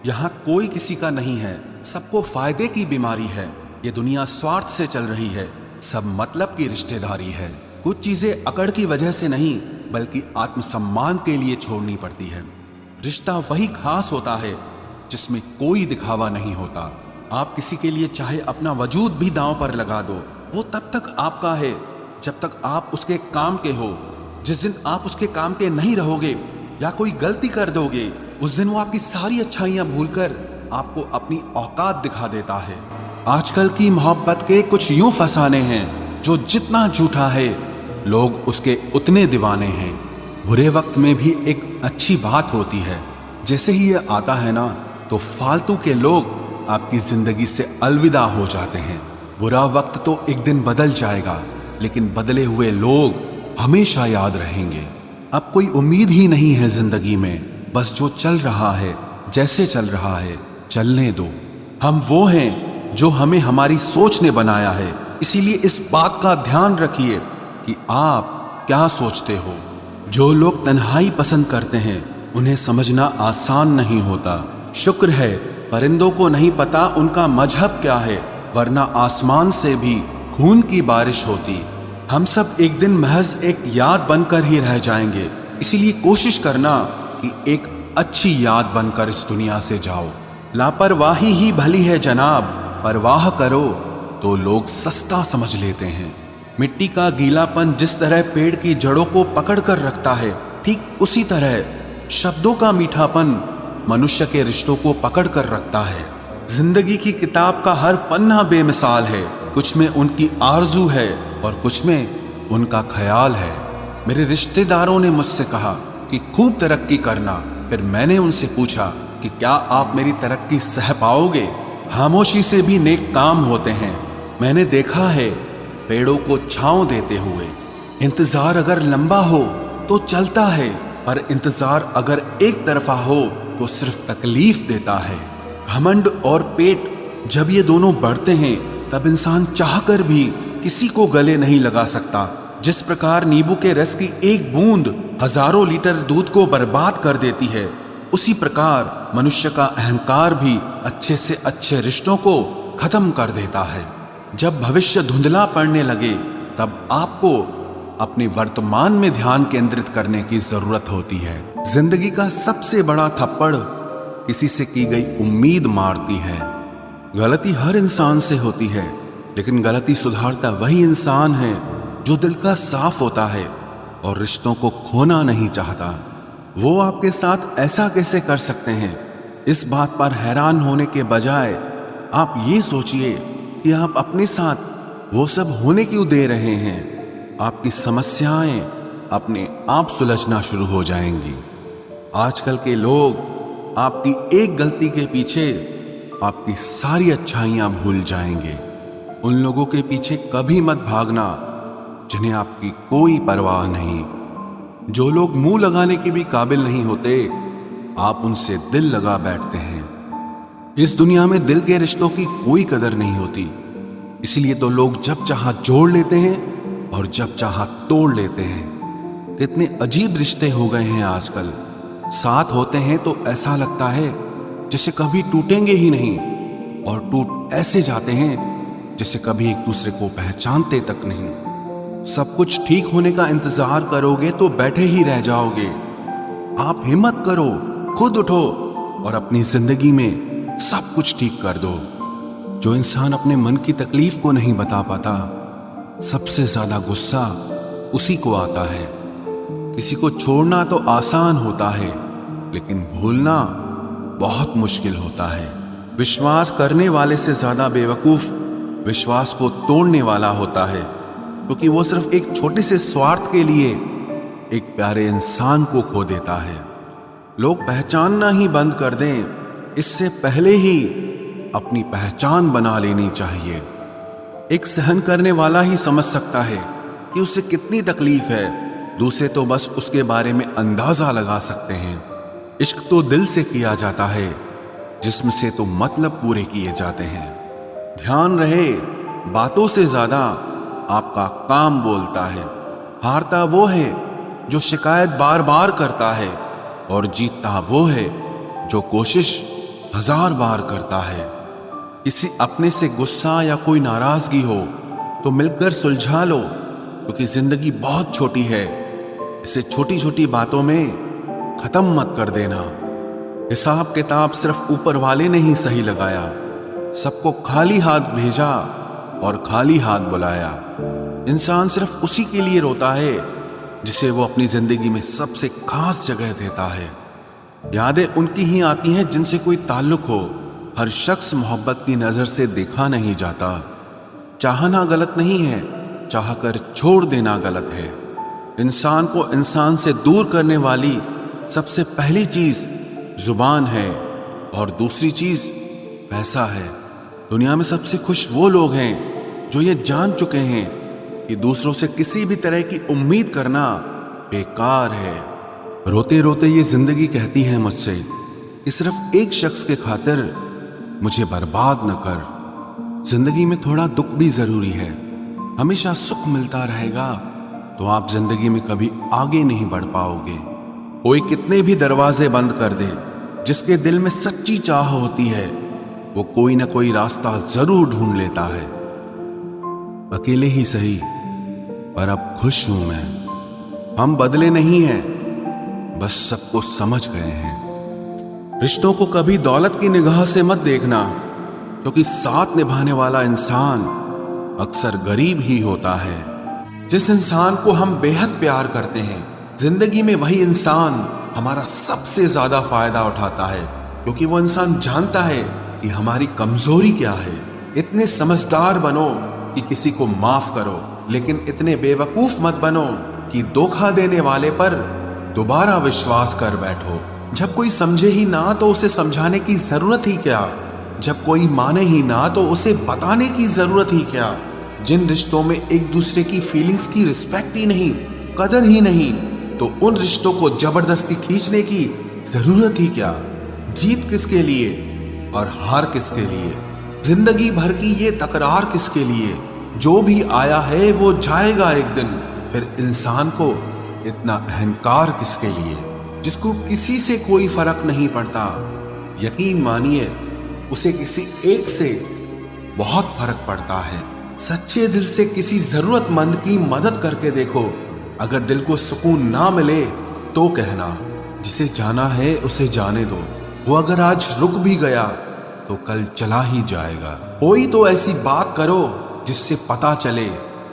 यहाँ कोई किसी का नहीं है, सबको फायदे की बीमारी है। ये दुनिया स्वार्थ से चल रही है, सब मतलब की रिश्तेदारी है। कुछ चीजें अकड़ की वजह से नहीं बल्कि आत्मसम्मान के लिए छोड़नी पड़ती है। रिश्ता वही खास होता है जिसमें कोई दिखावा नहीं होता। आप किसी के लिए चाहे अपना वजूद भी दांव पर लगा दो, वो तब तक आपका है जब तक आप उसके काम के हो। जिस दिन आप उसके काम के नहीं रहोगे या कोई गलती कर दोगे, उस दिन वो आपकी सारी अच्छाइयां भूलकर आपको अपनी औकात दिखा देता है। आजकल की मोहब्बत के कुछ यूं फसाने हैं जो जितना झूठा है लोग उसके उतने दीवाने हैं। बुरे वक्त में भी एक अच्छी बात होती है, जैसे ही ये आता है ना तो फालतू के लोग आपकी जिंदगी से अलविदा हो जाते हैं। बुरा वक्त तो एक दिन बदल जाएगा, लेकिन बदले हुए लोग हमेशा याद रहेंगे। अब कोई उम्मीद ही नहीं है जिंदगी में, बस जो चल रहा है जैसे चल रहा है चलने दो। हम वो हैं जो हमें हमारी सोच ने बनाया है, इसीलिए इस बात का ध्यान रखिए कि आप क्या सोचते हो। जो लोग तन्हाई पसंद करते हैं उन्हें समझना आसान नहीं होता। शुक्र है परिंदों को नहीं पता उनका मजहब क्या है, वरना आसमान से भी खून की बारिश होती। हम सब एक दिन महज एक याद बनकर ही रह जाएंगे, इसीलिए कोशिश करना कि एक अच्छी याद बनकर इस दुनिया से जाओ। लापरवाही ही भली है जनाब, परवाह करो तो लोग सस्ता समझ लेते हैं। मिट्टी का गीलापन जिस तरह पेड़ की जड़ों को पकड़ कर रखता है, ठीक उसी तरह शब्दों का मीठापन मनुष्य के रिश्तों को पकड़ कर रखता है। जिंदगी की किताब का हर पन्ना बेमिसाल है, कुछ में उनकी आरजू है और कुछ में उनका ख्याल है। मेरे रिश्तेदारों ने मुझसे कहा कि खूब तरक्की करना, फिर मैंने उनसे पूछा कि क्या आप मेरी तरक्की सह पाओगे। खामोशी से भी नेक काम होते हैं, मैंने देखा है पेड़ों को छांव देते हुए। इंतजार अगर लंबा हो तो चलता है, पर इंतजार अगर एक तरफा हो तो सिर्फ तकलीफ देता है। घमंड और पेट जब ये दोनों बढ़ते हैं तब इंसान चाहकर भी किसी को गले नहीं लगा सकता। जिस प्रकार नींबू के रस की एक बूंद हजारों लीटर दूध को बर्बाद कर देती है, उसी प्रकार मनुष्य का अहंकार भी अच्छे से अच्छे रिश्तों को खत्म कर देता है। जब भविष्य धुंधला पड़ने लगे तब आपको अपने वर्तमान में ध्यान केंद्रित करने की जरूरत होती है। जिंदगी का सबसे बड़ा थप्पड़ किसी से की गई उम्मीद मारती है। गलती हर इंसान से होती है, लेकिन गलती सुधारता वही इंसान है जो दिल का साफ होता है और रिश्तों को खोना नहीं चाहता। वो आपके साथ ऐसा कैसे कर सकते हैं, इस बात पर हैरान होने के बजाय आप ये सोचिए कि आप अपने साथ वो सब होने क्यों दे रहे हैं। आपकी समस्याएं अपने आप सुलझना शुरू हो जाएंगी। आजकल के लोग आपकी एक गलती के पीछे आपकी सारी अच्छाइयां भूल जाएंगे। उन लोगों के पीछे कभी मत भागना जिन्हें आपकी कोई परवाह नहीं। जो लोग मुंह लगाने के भी काबिल नहीं होते, आप उनसे दिल लगा बैठते हैं। इस दुनिया में दिल के रिश्तों की कोई कदर नहीं होती, इसलिए तो लोग जब चाहा जोड़ लेते हैं और जब चाहा तोड़ लेते हैं। कितने अजीब रिश्ते हो गए हैं आजकल। साथ होते हैं तो ऐसा लगता है जैसे कभी टूटेंगे ही नहीं, और टूट ऐसे जाते हैं जैसे कभी एक दूसरे को पहचानते तक नहीं। सब कुछ ठीक होने का इंतजार करोगे तो बैठे ही रह जाओगे। आप हिम्मत करो, खुद उठो और अपनी जिंदगी में सब कुछ ठीक कर दो। जो इंसान अपने मन की तकलीफ को नहीं बता पाता, सबसे ज्यादा गुस्सा उसी को आता है। किसी को छोड़ना तो आसान होता है, लेकिन भूलना बहुत मुश्किल होता है। विश्वास करने वाले से ज्यादा बेवकूफ विश्वास को तोड़ने वाला होता है, क्योंकि वो सिर्फ एक छोटे से स्वार्थ के लिए एक प्यारे इंसान को खो देता है। लोग पहचानना ही बंद कर दें, इससे पहले ही अपनी पहचान बना लेनी चाहिए। एक सहन करने वाला ही समझ सकता है कि उसे कितनी तकलीफ है, दूसरे तो बस उसके बारे में अंदाजा लगा सकते हैं। इश्क तो दिल से किया जाता है, जिस्म से तो मतलब पूरे किए जाते हैं। ध्यान रहे, बातों से ज्यादा आपका काम बोलता है। हारता वो है जो शिकायत बार बार करता है, और जीतता वो है जो कोशिश हजार बार करता है। किसी अपने से गुस्सा या कोई नाराजगी हो तो मिलकर सुलझा लो, क्योंकि जिंदगी बहुत छोटी है। इसे छोटी छोटी बातों में खत्म मत कर देना। हिसाब किताब सिर्फ ऊपर वाले ने ही सही लगाया। सबको खाली हाथ भेजा और खाली हाथ बुलाया। इंसान सिर्फ उसी के लिए रोता है जिसे वो अपनी जिंदगी में सबसे खास जगह देता है। यादें उनकी ही आती हैं जिनसे कोई ताल्लुक हो। हर शख्स मोहब्बत की नजर से देखा नहीं जाता। चाहना गलत नहीं है, चाहकर छोड़ देना गलत है। इंसान को इंसान से दूर करने वाली सबसे पहली चीज जुबान है और दूसरी चीज पैसा है। दुनिया में सबसे खुश वो लोग हैं जो ये जान चुके हैं कि दूसरों से किसी भी तरह की उम्मीद करना बेकार है। रोते रोते ये जिंदगी कहती है मुझसे कि सिर्फ एक शख्स के खातिर मुझे बर्बाद न कर। जिंदगी में थोड़ा दुख भी जरूरी है। हमेशा सुख मिलता रहेगा तो आप जिंदगी में कभी आगे नहीं बढ़ पाओगे। कोई कितने भी दरवाजे बंद कर दे, जिसके दिल में सच्ची चाह होती है वो कोई ना कोई रास्ता जरूर ढूंढ लेता है। अकेले ही सही, पर अब खुश हूं मैं। हम बदले नहीं हैं, बस सबको समझ गए हैं। रिश्तों को कभी दौलत की निगाह से मत देखना, क्योंकि साथ निभाने वाला इंसान अक्सर गरीब ही होता है। जिस इंसान को हम बेहद प्यार करते हैं, जिंदगी में वही इंसान हमारा सबसे ज्यादा फायदा उठाता है, क्योंकि वो इंसान जानता है कि हमारी कमजोरी क्या है। इतने समझदार बनो कि किसी को माफ करो, लेकिन इतने बेवकूफ मत बनो कि धोखा देने वाले पर दोबारा विश्वास कर बैठो। जब कोई समझे ही ना तो उसे समझाने की जरूरत ही क्या। जब कोई माने ही ना तो उसे बताने की जरूरत ही क्या। जिन रिश्तों में एक दूसरे की फीलिंग्स की रिस्पेक्ट ही नहीं, कदर ही नहीं, तो उन रिश्तों को जबरदस्ती खींचने की जरूरत ही क्या। जीत किसके लिए और हार किसके लिए? जिंदगी भर की ये तकरार किसके लिए? जो भी आया है वो जाएगा एक दिन। फिर इंसान को इतना अहंकार किसके लिए, जिसको किसी से कोई फर्क नहीं पड़ता? यकीन मानिए, उसे किसी एक से बहुत फर्क पड़ता है। सच्चे दिल से किसी जरूरतमंद की मदद करके देखो। अगर दिल को सुकून ना मिले तो कहना, जिसे जाना है उसे जाने दो। वो अगर आज रुक भी गया तो कल चला ही जाएगा। कोई तो ऐसी बात करो जिससे पता चले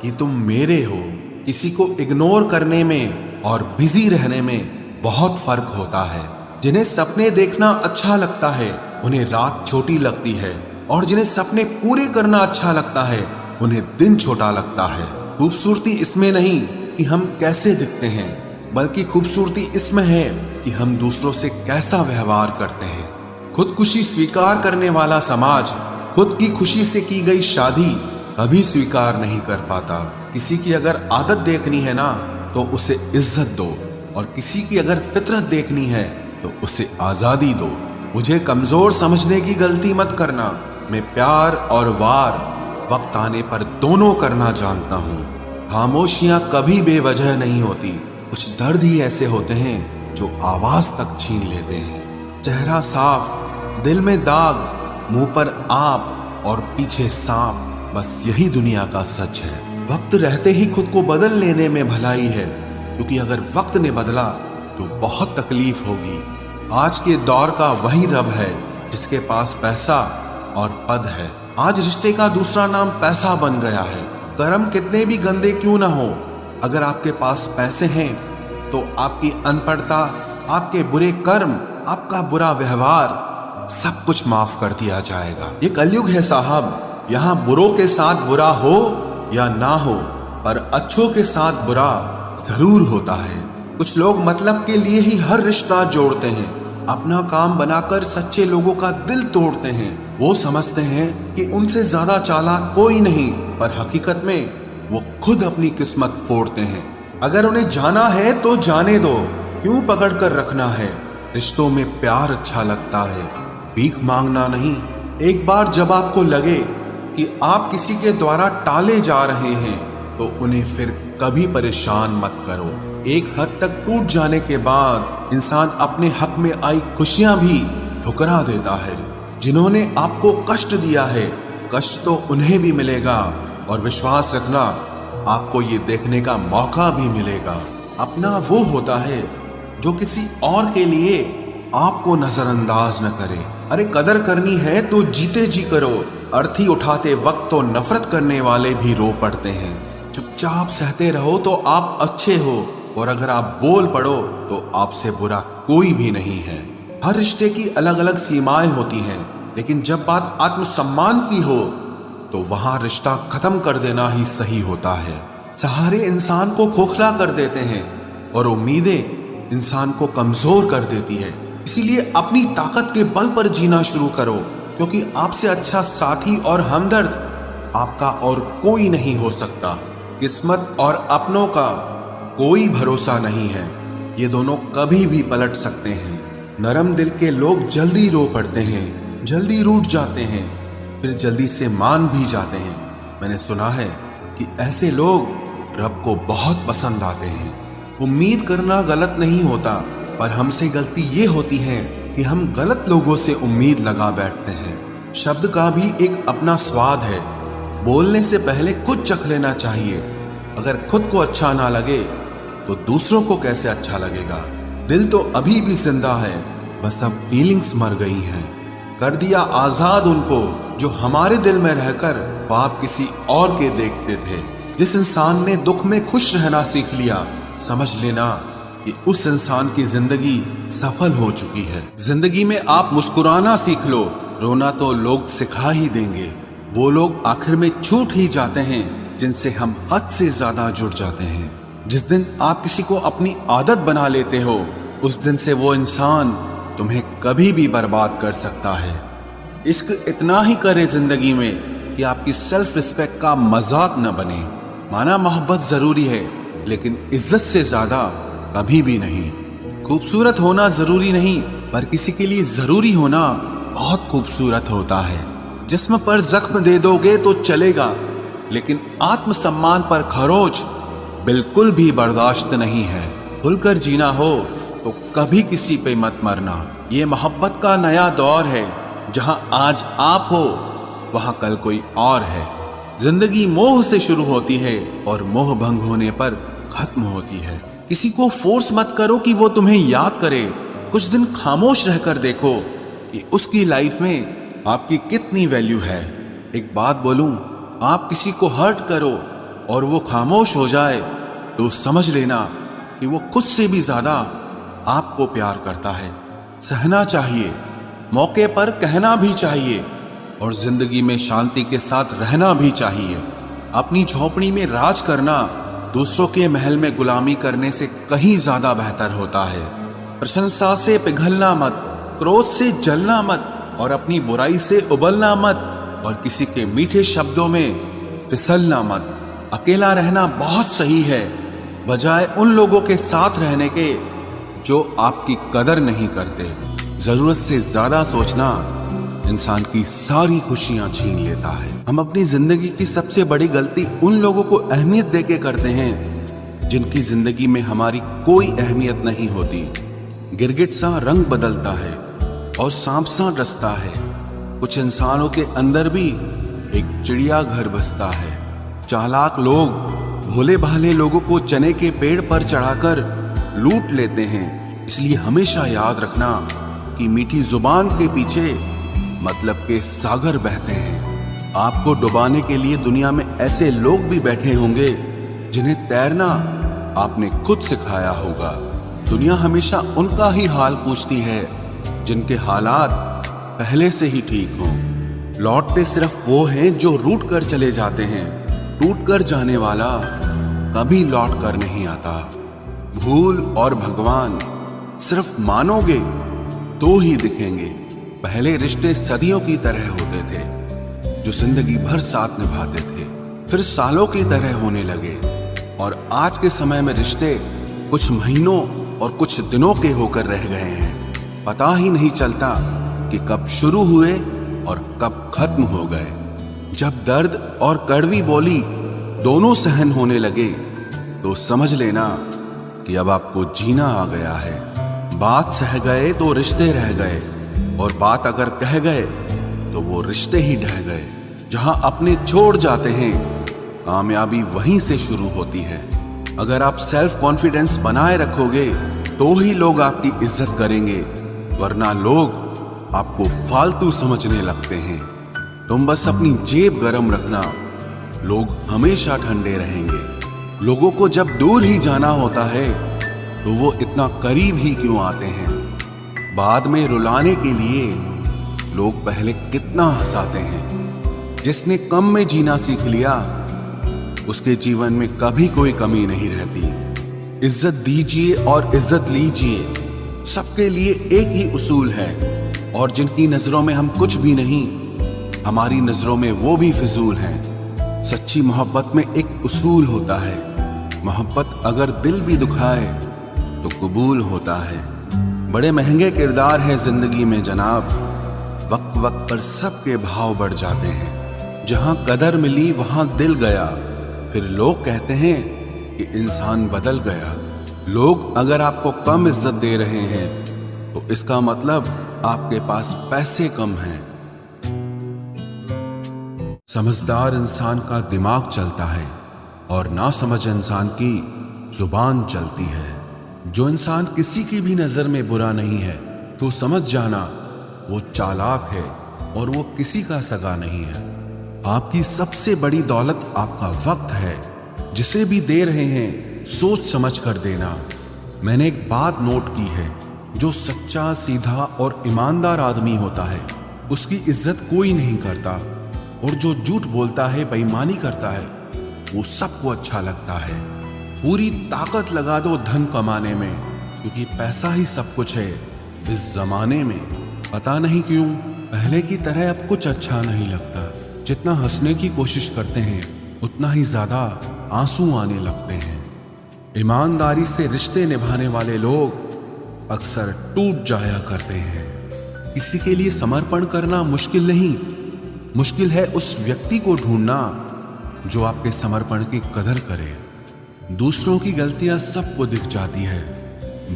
कि तुम मेरे हो। किसी को इग्नोर करने में और बिजी रहने में बहुत फर्क होता है। जिन्हें सपने देखना अच्छा लगता है उन्हें रात छोटी लगती है, और जिन्हें सपने पूरे करना अच्छा लगता है उन्हें दिन छोटा लगता है। खूबसूरती इसमें नहीं कि हम कैसे दिखते हैं, बल्कि खूबसूरती इसमें है कि हम दूसरों से कैसा व्यवहार करते हैं। खुदकुशी स्वीकार करने वाला समाज खुद की खुशी से की गई शादी कभी स्वीकार नहीं कर पाता। किसी की अगर आदत देखनी है ना तो उसे इज्जत दो, और किसी की अगर फितरत देखनी है तो उसे आजादी दो। मुझे कमजोर समझने की गलती मत करना। मैं प्यार और वार वक्त आने पर दोनों करना जानता हूँ। खामोशियां कभी बेवजह नहीं होती। कुछ दर्द ही ऐसे होते हैं जो आवाज तक छीन लेते हैं। चेहरा साफ, दिल में दाग, मुंह पर आप और पीछे सांप, बस यही दुनिया का सच है। वक्त रहते ही खुद को बदल लेने में भलाई है, क्योंकि अगर वक्त ने बदला तो बहुत तकलीफ होगी। आज के दौर का वही रब है जिसके पास पैसा और पद है। आज रिश्ते का दूसरा नाम पैसा बन गया है। कर्म कितने भी गंदे क्यों ना हो, अगर आपके पास पैसे हैं तो आपकी अनपढ़ता, आपके बुरे कर्म, आपका बुरा व्यवहार सब कुछ माफ कर दिया जाएगा। ये कलयुग है साहब। यहाँ बुरों के साथ बुरा हो या ना हो, पर अच्छों के साथ बुरा जरूर होता है। कुछ लोग मतलब के लिए ही हर रिश्ता जोड़ते हैं। अपना काम बनाकर सच्चे लोगों का दिल तोड़ते हैं। वो समझते हैं कि उनसे ज्यादा चालाक कोई नहीं, पर हकीकत में वो खुद अपनी किस्मत फोड़ते हैं। अगर उन्हें जाना है तो जाने दो, क्यों पकड़ कर रखना है? रिश्तों में प्यार अच्छा लगता है, भीख मांगना नहीं। एक बार जब आपको लगे कि आप किसी के द्वारा टाले जा रहे हैं तो उन्हें फिर कभी परेशान मत करो। एक हद तक टूट जाने के बाद इंसान अपने हक में आई खुशियां भी ठुकरा देता है। जिन्होंने आपको कष्ट दिया है, कष्ट तो उन्हें भी मिलेगा, और विश्वास रखना, आपको ये देखने का मौका भी मिलेगा। अपना वो होता है जो किसी और के लिए आपको नजरअंदाज न करे। अरे कदर करनी है तो जीते जी करो। अर्थी उठाते वक्त तो नफरत करने वाले भी रो पड़ते हैं। चुपचाप सहते रहो तो आप अच्छे हो, और अगर आप बोल पड़ो तो आपसे बुरा कोई भी नहीं है। हर रिश्ते की अलग अलग सीमाएं होती हैं, लेकिन जब बात आत्मसम्मान की हो तो वहां रिश्ता खत्म कर देना ही सही होता है। सहारे इंसान को खोखला कर देते हैं, और उम्मीदें इंसान को कमजोर कर देती है। इसीलिए अपनी ताकत के बल पर जीना शुरू करो, क्योंकि आपसे अच्छा साथी और हमदर्द आपका और कोई नहीं हो सकता। किस्मत और अपनों का कोई भरोसा नहीं है, ये दोनों कभी भी पलट सकते हैं। नरम दिल के लोग जल्दी रो पड़ते हैं, जल्दी रूठ जाते हैं, फिर जल्दी से मान भी जाते हैं। मैंने सुना है कि ऐसे लोग रब को बहुत पसंद आते हैं। उम्मीद करना गलत नहीं होता, पर हमसे गलती ये होती है कि हम गलत लोगों से उम्मीद लगा बैठते हैं। शब्द का भी एक अपना स्वाद है। बोलने से पहले खुद चख लेना चाहिए। अगर खुद को अच्छा ना लगे तो दूसरों को कैसे अच्छा लगेगा। दिल तो अभी भी जिंदा है, बस अब फीलिंग्स मर गई हैं। कर दिया आजाद उनको जो हमारे दिल में रहकर ख्वाब किसी और के देखते थे। जिस इंसान ने दुख में खुश रहना सीख लिया, समझ लेना कि उस इंसान की जिंदगी सफल हो चुकी है। जिंदगी में आप मुस्कुराना सीख लो, रोना तो लोग सिखा ही देंगे। वो लोग आखिर में छूट ही जाते हैं जिनसे हम हद से ज्यादा जुड़ जाते हैं। जिस दिन आप किसी को अपनी आदत बना लेते हो, उस दिन से वो इंसान तुम्हें कभी भी बर्बाद कर सकता है। इश्क इतना ही करे जिंदगी में कि आपकी सेल्फ रिस्पेक्ट का मजाक न बने। माना मोहब्बत जरूरी है, लेकिन इज्जत से ज्यादा कभी भी नहीं। खूबसूरत होना जरूरी नहीं, पर किसी के लिए जरूरी होना बहुत खूबसूरत होता है। जिस्म पर जख्म दे दोगे तो चलेगा, लेकिन आत्मसम्मान पर खरोच बिल्कुल भी बर्दाश्त नहीं है। खुलकर जीना हो तो कभी किसी पे मत मरना। ये मोहब्बत का नया दौर है, जहां आज आप हो वहां कल कोई और है। जिंदगी मोह से शुरू होती है और मोह भंग होने पर खत्म होती है। किसी को फोर्स मत करो कि वो तुम्हें याद करे। कुछ दिन खामोश रहकर देखो कि उसकी लाइफ में आपकी कितनी वैल्यू है। एक बात बोलूं, आप किसी को हर्ट करो और वो खामोश हो जाए तो समझ लेना कि वो खुद से भी ज्यादा आपको प्यार करता है। सहना चाहिए, मौके पर कहना भी चाहिए, और जिंदगी में शांति के साथ रहना भी चाहिए। अपनी झोपड़ी में राज करना दूसरों के महल में गुलामी करने से कहीं ज्यादा बेहतर होता है। प्रशंसा से पिघलना मत, क्रोध से जलना मत, और अपनी बुराई से उबलना मत, और किसी के मीठे शब्दों में फिसलना मत। अकेला रहना बहुत सही है, बजाय उन लोगों के साथ रहने के जो आपकी कदर नहीं करते। जरूरत से ज्यादा सोचना इंसान की सारी खुशियां छीन लेता है। हम अपनी जिंदगी की सबसे बड़ी गलती उन लोगों को अहमियत देके करते हैं जिनकी जिंदगी में हमारी कोई अहमियत नहीं होती। गिरगिट सा रंग बदलता है और सांप सा डसता है। कुछ इंसानों के अंदर भी एक चिड़िया घर बसता है। चालाक लोग भोले भाले लोगों को चने के पेड़ पर चढ़ाकर लूट लेते हैं। इसलिए हमेशा याद रखना कि मीठी जुबान के पीछे मतलब के सागर बहते हैं। आपको डुबाने के लिए दुनिया में ऐसे लोग भी बैठे होंगे जिन्हें तैरना आपने खुद सिखाया होगा। दुनिया हमेशा उनका ही हाल पूछती है जिनके हालात पहले से ही ठीक हों। लौटते सिर्फ वो हैं जो रूठ कर चले जाते हैं। टूट कर जाने वाला कभी लौट कर नहीं आता। भूल और भगवान सिर्फ मानोगे तो ही दिखेंगे। पहले रिश्ते सदियों की तरह होते थे, जो जिंदगी भर साथ निभाते थे, फिर सालों की तरह होने लगे। और आज के समय में रिश्ते कुछ महीनों और कुछ दिनों के होकर रह गए हैं। पता ही नहीं चलता कि कब शुरू हुए और कब खत्म हो गए। जब दर्द और कड़वी बोली दोनों सहन होने लगे तो समझ लेना कि अब आपको जीना आ गया है। बात सह गए तो रिश्ते रह गए, और बात अगर कह गए तो वो रिश्ते ही ढह गए। जहां अपने छोड़ जाते हैं, कामयाबी वहीं से शुरू होती है। अगर आप सेल्फ कॉन्फिडेंस बनाए रखोगे तो ही लोग आपकी इज्जत करेंगे, वरना लोग आपको फालतू समझने लगते हैं। तुम बस अपनी जेब गरम रखना, लोग हमेशा ठंडे रहेंगे। लोगों को जब दूर ही जाना होता है तो वो इतना करीब ही क्यों आते हैं? बाद में रुलाने के लिए लोग पहले कितना हंसाते हैं। जिसने कम में जीना सीख लिया, उसके जीवन में कभी कोई कमी नहीं रहती। इज्जत दीजिए और इज्जत लीजिए, सबके लिए एक ही उसूल है। और जिनकी नजरों में हम कुछ भी नहीं, हमारी नजरों में वो भी फिजूल हैं। सच्ची मोहब्बत में एक उसूल होता है, मोहब्बत अगर दिल भी दुखाए तो कबूल होता है। बड़े महंगे किरदार हैं जिंदगी में जनाब, वक्त वक्त पर सबके भाव बढ़ जाते हैं। जहां कदर मिली वहां दिल गया, फिर लोग कहते हैं कि इंसान बदल गया। लोग अगर आपको कम इज्जत दे रहे हैं तो इसका मतलब आपके पास पैसे कम हैं। समझदार इंसान का दिमाग चलता है और नासमझ इंसान की जुबान चलती है। जो इंसान किसी की भी नजर में बुरा नहीं है तो समझ जाना वो चालाक है और वो किसी का सगा नहीं है। आपकी सबसे बड़ी दौलत आपका वक्त है। जिसे भी दे रहे हैं सोच समझ कर देना। मैंने एक बात नोट की है, जो सच्चा, सीधा और ईमानदार आदमी होता है उसकी इज्जत कोई नहीं करता, और जो झूठ बोलता है, बेईमानी करता है, वो सबको अच्छा लगता है। पूरी ताकत लगा दो धन कमाने में, क्योंकि पैसा ही सब कुछ है इस जमाने में। पता नहीं क्यों पहले की तरह अब कुछ अच्छा नहीं लगता। जितना हंसने की कोशिश करते हैं उतना ही ज्यादा आंसू आने लगते हैं। ईमानदारी से रिश्ते निभाने वाले लोग अक्सर टूट जाया करते हैं। किसी के लिए समर्पण करना मुश्किल नहीं, मुश्किल है उस व्यक्ति को ढूंढना जो आपके समर्पण की कदर करे। दूसरों की गलतियां सबको दिख जाती है,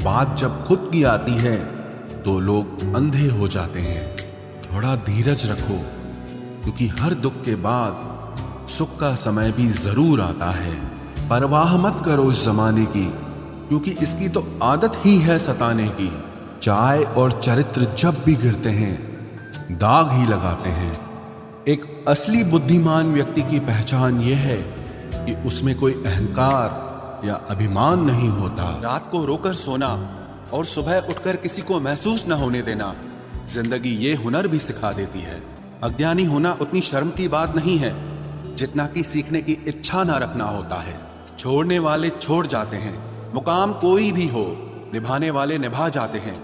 बात जब खुद की आती है तो लोग अंधे हो जाते हैं। थोड़ा धीरज रखो, क्योंकि हर दुख के बाद सुख का समय भी जरूर आता है। परवाह मत करो इस जमाने की, क्योंकि इसकी तो आदत ही है सताने की। चाय और चरित्र जब भी गिरते हैं दाग ही लगाते हैं। एक असली बुद्धिमान व्यक्ति की पहचान यह है कि उसमें कोई अहंकार या अभिमान नहीं होता। रात को रोकर सोना और सुबह उठकर किसी को महसूस न होने देना, जिंदगी ये हुनर भी सिखा देती है। अज्ञानी होना उतनी शर्म की बात नहीं है जितना कि सीखने की इच्छा ना रखना होता है। छोड़ने वाले छोड़ जाते हैं, मुकाम कोई भी हो, निभाने वाले निभा जाते हैं।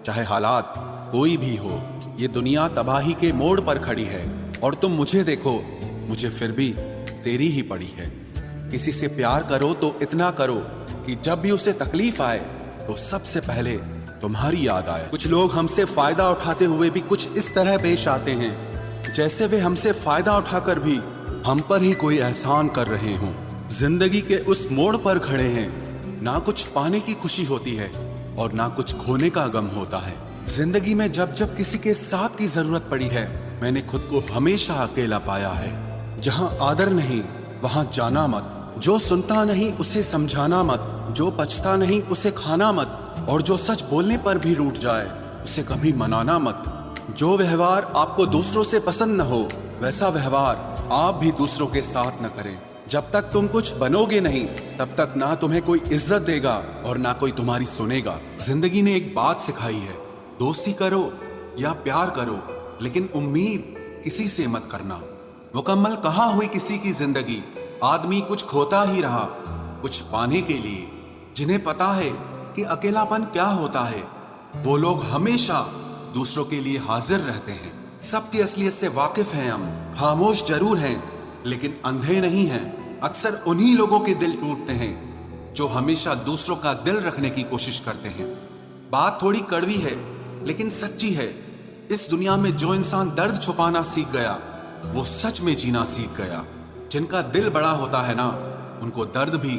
चाहे हालात कोई भी हो, ये दुनिया तबाही के मोड़ पर खड़ी है और तुम मुझे देखो, मुझे फिर भी तेरी ही पड़ी है। किसी से प्यार करो तो इतना करो कि जब भी उसे तकलीफ आए तो सबसे पहले तुम्हारी याद आए। कुछ लोग हमसे फायदा उठाते हुए भी कुछ इस तरह पेश आते हैं जैसे वे हमसे फायदा उठाकर भी हम पर ही कोई एहसान कर रहे हों। जिंदगी के उस मोड़ पर खड़े हैं, ना कुछ पाने की खुशी होती है और ना कुछ खोने का गम होता है। जिंदगी में जब जब किसी के साथ की जरूरत पड़ी है, मैंने खुद को हमेशा अकेला पाया है। जहां आदर नहीं वहां जाना मत, जो सुनता नहीं उसे समझाना मत, जो पछता नहीं उसे खाना मत, और जो सच बोलने पर भी रूठ जाए उसे कभी मनाना मत। जो व्यवहार आपको दूसरों से पसंद न हो, वैसा व्यवहार आप भी दूसरों के साथ न करें। जब तक तुम कुछ बनोगे नहीं, तब तक ना तुम्हें कोई इज्जत देगा और ना कोई तुम्हारी सुनेगा। जिंदगी ने एक बात सिखाई है, दोस्ती करो या प्यार करो, लेकिन उम्मीद किसी से मत करना। मुकम्मल कहाँ हुई किसी की जिंदगी, आदमी कुछ खोता ही रहा कुछ पाने के लिए। जिन्हें पता है कि अकेलापन क्या होता है, वो लोग हमेशा दूसरों के लिए हाजिर रहते हैं। सबकी असलियत से वाकिफ हैं हम, खामोश जरूर हैं लेकिन अंधे नहीं हैं। अक्सर उन्हीं लोगों के दिल टूटते हैं जो हमेशा दूसरों का दिल रखने की कोशिश करते हैं। बात थोड़ी कड़वी है लेकिन सच्ची है। इस दुनिया में जो इंसान दर्द छुपाना सीख गया, वो सच में जीना सीख गया। जिनका दिल बड़ा होता है ना, उनको दर्द भी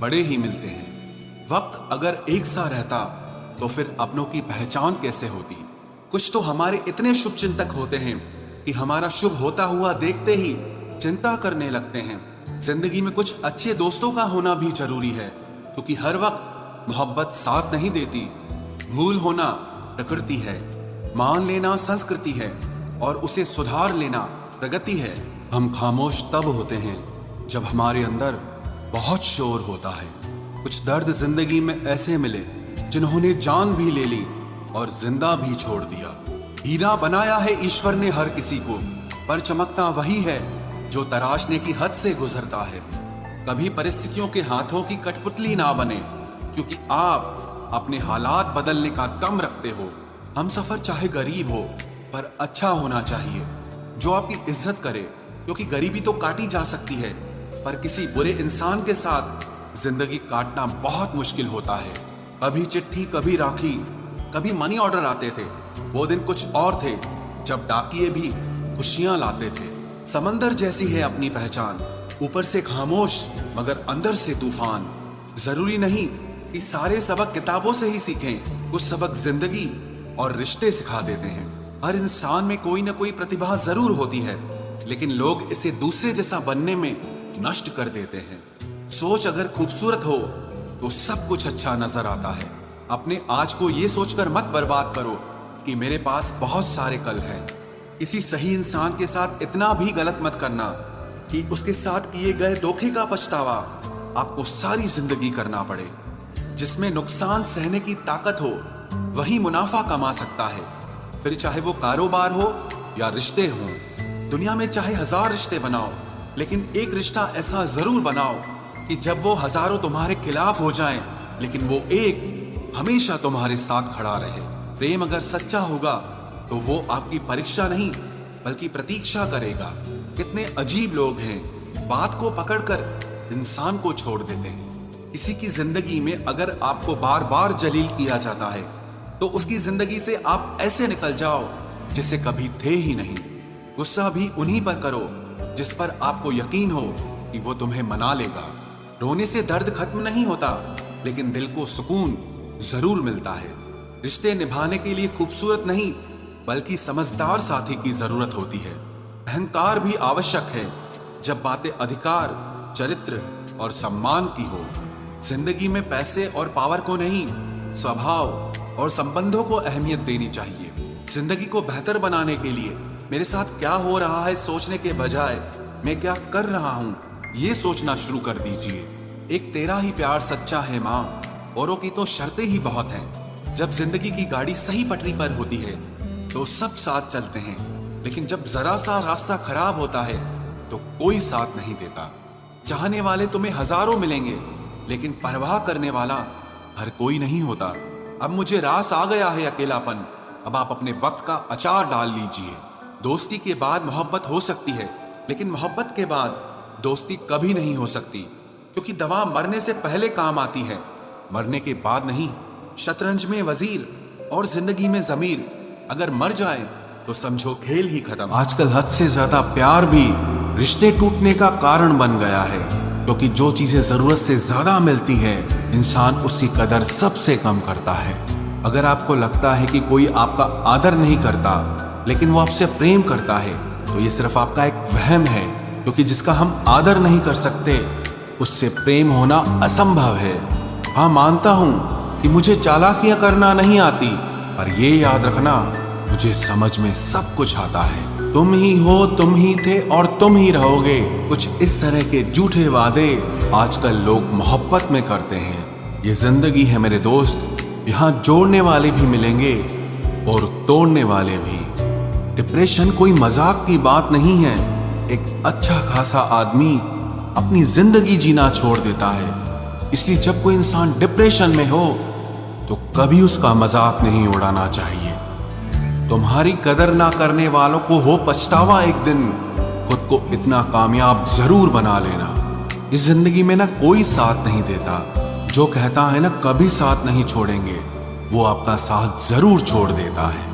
बड़े ही मिलते हैं। वक्त अगर एक सा रहता तो फिर अपनों की पहचान कैसे होती। कुछ तो हमारे इतने शुभ चिंतक होते हैं कि हमारा शुभ होता हुआ देखते ही चिंता करने लगते हैं। जिंदगी में कुछ अच्छे दोस्तों का होना भी जरूरी है, क्योंकि हर वक्त मोहब्बत साथ नहीं देती। भूल होना प्रकृति है, मान लेना संस्कृति है और उसे सुधार लेना प्रगति है। हम खामोश तब होते हैं जब हमारे अंदर बहुत शोर होता है। कुछ दर्द जिंदगी में ऐसे मिले जिन्होंने जान भी ले ली और जिंदा भी छोड़ दिया। हीरा बनाया है ईश्वर ने हर किसी को, पर चमकता वही है जो तराशने की हद से गुजरता है। कभी परिस्थितियों के हाथों की कठपुतली ना बने, क्योंकि आप अपने हालात बदलने का दम रखते हो। हम सफर चाहे गरीब हो पर अच्छा होना चाहिए, जो आपकी इज्जत करे, क्योंकि गरीबी तो काटी जा सकती है, पर किसी बुरे इंसान के साथ जिंदगी काटना बहुत मुश्किल होता है। कभी चिट्ठी, कभी राखी, कभी मनी ऑर्डर आते थे। वो दिन कुछ और थे जब डाकिये भी खुशियां लाते थे। समंदर जैसी है अपनी पहचान, ऊपर से खामोश मगर अंदर से तूफान। जरूरी नहीं कि सारे सबक किताबों से ही सीखें, कुछ सबक जिंदगी और रिश्ते सिखा देते हैं। हर इंसान में कोई ना कोई प्रतिभा जरूर होती है, लेकिन लोग इसे दूसरे जैसा बनने में नष्ट कर देते हैं। सोच अगर खूबसूरत हो तो सब कुछ अच्छा नजर आता है। अपने आज को ये सोचकर मत बर्बाद करो कि मेरे पास बहुत सारे कल हैं। किसी सही इंसान के साथ इतना भी गलत मत करना कि उसके साथ किए गए धोखे का पछतावा आपको सारी जिंदगी करना पड़े। जिसमें नुकसान सहने की ताकत हो वही मुनाफा कमा सकता है, फिर चाहे वो कारोबार हो या रिश्ते हों। दुनिया में चाहे 1000 रिश्ते बनाओ, लेकिन एक रिश्ता ऐसा जरूर बनाओ कि जब वो हजारों तुम्हारे खिलाफ हो जाएं, लेकिन वो एक हमेशा तुम्हारे साथ खड़ा रहे। प्रेम अगर सच्चा होगा तो वो आपकी परीक्षा नहीं बल्कि प्रतीक्षा करेगा। कितने अजीब लोग हैं, बात को पकड़कर इंसान को छोड़ देते हैं। किसी की जिंदगी में अगर आपको बार बार जलील किया जाता है तो उसकी जिंदगी से आप ऐसे निकल जाओ जैसे कभी थे ही नहीं। गुस्सा भी उन्हीं पर करो जिस पर आपको यकीन हो कि वो तुम्हें मना लेगा। रोने से दर्द खत्म नहीं होता, लेकिन दिल को सुकून जरूर मिलता है। रिश्ते निभाने के लिए खूबसूरत नहीं बल्कि समझदार साथी की जरूरत होती है। अहंकार भी आवश्यक है जब बातें अधिकार, चरित्र और सम्मान की हो। जिंदगी में पैसे और पावर को नहीं, स्वभाव और संबंधों को अहमियत देनी चाहिए। जिंदगी को बेहतर बनाने के लिए मेरे साथ क्या हो रहा है सोचने के बजाय मैं क्या कर रहा हूं ये सोचना शुरू कर दीजिए। एक तेरा ही प्यार सच्चा है माँ, औरों की तो शर्तें ही बहुत हैं। जब जिंदगी की गाड़ी सही पटरी पर होती है तो सब साथ चलते हैं, लेकिन जब जरा सा रास्ता खराब होता है तो कोई साथ नहीं देता। चाहने वाले तुम्हें हजारों मिलेंगे, लेकिन परवाह करने वाला हर कोई नहीं होता। अब मुझे रास आ गया है अकेलापन, अब आप अपने वक्त का अचार डाल लीजिए। दोस्ती के बाद मोहब्बत हो सकती है, लेकिन मोहब्बत के बाद दोस्ती कभी नहीं हो सकती, क्योंकि दवा मरने से पहले काम आती है, मरने के बाद नहीं। शतरंज में वजीर और जिंदगी में जमीर अगर मर जाए तो समझो खेल ही खत्म। आजकल हद से ज्यादा प्यार भी रिश्ते टूटने का कारण बन गया है, क्योंकि जो चीजें जरूरत से ज्यादा मिलती है इंसान उसकी कदर सबसे कम करता है। अगर आपको लगता है कि कोई आपका आदर नहीं करता लेकिन वो आपसे प्रेम करता है तो ये सिर्फ आपका एक वहम है, क्योंकि जिसका हम आदर नहीं कर सकते उससे प्रेम होना असंभव है। हाँ, मानता हूं कि मुझे चालाकियां करना नहीं आती, पर ये याद रखना मुझे समझ में सब कुछ आता है। तुम ही हो, तुम ही थे और तुम ही रहोगे। कुछ इस तरह के झूठे वादे आजकल लोग मोहब्बत में करते हैं। ये जिंदगी है मेरे दोस्त, यहाँ जोड़ने वाले भी मिलेंगे और तोड़ने वाले भी। डिप्रेशन कोई मजाक की बात नहीं है। एक अच्छा खासा आदमी अपनी जिंदगी जीना छोड़ देता है। इसलिए जब कोई इंसान डिप्रेशन में हो तो कभी उसका मजाक नहीं उड़ाना चाहिए। तुम्हारी कदर ना करने वालों को हो पछतावा एक दिन, खुद को इतना कामयाब जरूर बना लेना। इस जिंदगी में ना कोई साथ नहीं देता, जो कहता है ना कभी साथ नहीं छोड़ेंगे, वो आपका साथ जरूर छोड़ देता है।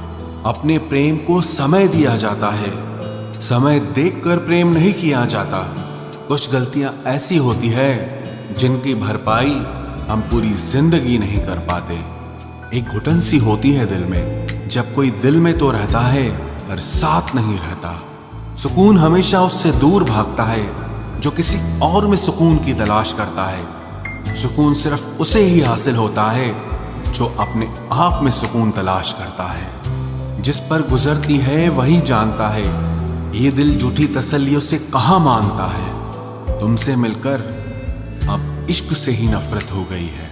अपने प्रेम को समय दिया जाता है, समय देखकर प्रेम नहीं किया जाता। कुछ गलतियां ऐसी होती है जिनकी भरपाई हम पूरी जिंदगी नहीं कर पाते। एक घुटन सी होती है दिल में, जब कोई दिल में तो रहता है पर साथ नहीं रहता। सुकून हमेशा उससे दूर भागता है जो किसी और में सुकून की तलाश करता है। सुकून सिर्फ उसे ही हासिल होता है जो अपने आप में सुकून तलाश करता है। जिस पर गुजरती है वही जानता है, ये दिल झूठी तसल्लियों से कहाँ मानता है। तुमसे मिलकर अब इश्क से ही नफरत हो गई है।